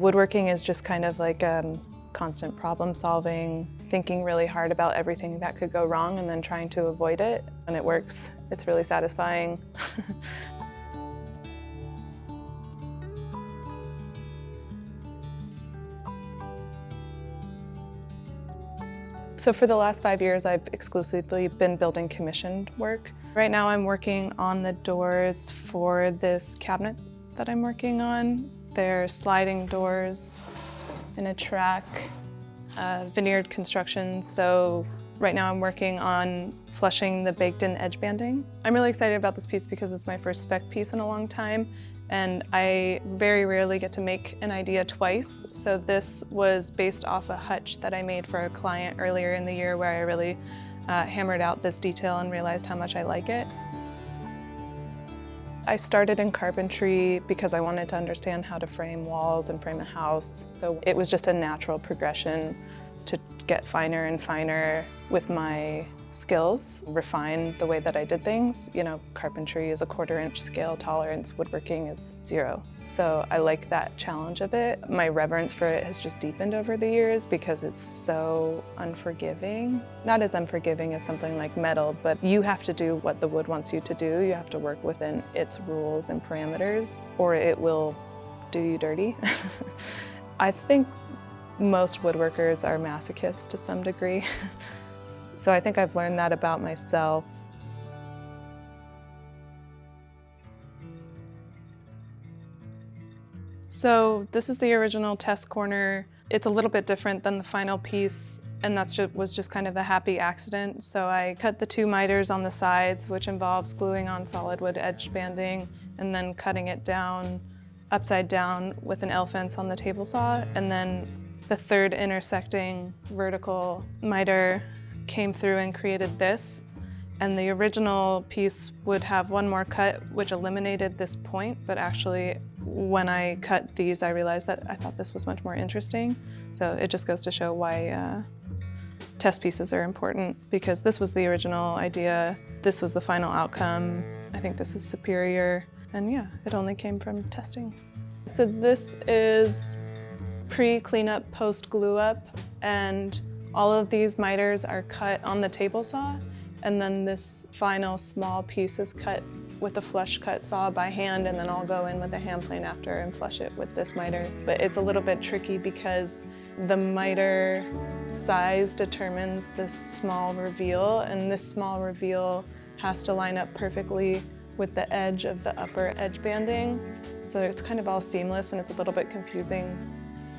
Woodworking is just kind of like constant problem solving, thinking really hard about everything that could go wrong and then trying to avoid it. When it works, it's really satisfying. So for the last 5 years, I've exclusively been building commissioned work. Right now I'm working on the doors for this cabinet that I'm working on. They're sliding doors in a track, veneered construction. So right now I'm working on flushing the baked-in edge banding. I'm really excited about this piece because it's my first spec piece in a long time, and I very rarely get to make an idea twice. So this was based off a hutch that I made for a client earlier in the year where I really hammered out this detail and realized how much I like it. I started in carpentry because I wanted to understand how to frame walls and frame a house. So it was just a natural progression to get finer and finer with my skills, refine the way that I did things. You know, carpentry is a 1/4 inch scale tolerance, woodworking is 0. So I like that challenge of it. My reverence for it has just deepened over the years because it's so unforgiving. Not as unforgiving as something like metal, but you have to do what the wood wants you to do. You have to work within its rules and parameters, or it will do you dirty. I think most woodworkers are masochists to some degree. So I think I've learned that about myself. So this is the original test corner. It's a little bit different than the final piece, and was just kind of a happy accident. So I cut the 2 miters on the sides, which involves gluing on solid wood edge banding and then cutting it down upside down with an L fence on the table saw. And then the 3rd intersecting vertical miter came through and created this. And the original piece would have 1 more cut, which eliminated this point, but actually when I cut these, I realized that I thought this was much more interesting. So it just goes to show why test pieces are important, because this was the original idea, this was the final outcome. I think this is superior, and yeah, it only came from testing. So this is pre-cleanup, post-glue up, and all of these miters are cut on the table saw, and then this final small piece is cut with a flush cut saw by hand, and then I'll go in with a hand plane after and flush it with this miter. But it's a little bit tricky because the miter size determines this small reveal, and this small reveal has to line up perfectly with the edge of the upper edge banding. So it's kind of all seamless, and it's a little bit confusing.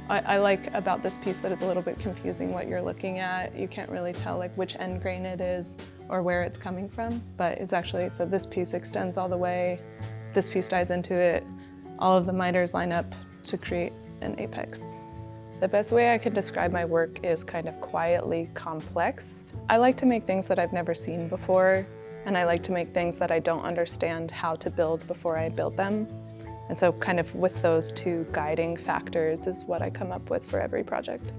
I like about this piece that it's a little bit confusing what you're looking at. You can't really tell like which end grain it is or where it's coming from, but it's actually, so this piece extends all the way, this piece dies into it, all of the miters line up to create an apex. The best way I could describe my work is kind of quietly complex. I like to make things that I've never seen before, and I like to make things that I don't understand how to build before I build them. And so kind of with those 2 guiding factors is what I come up with for every project.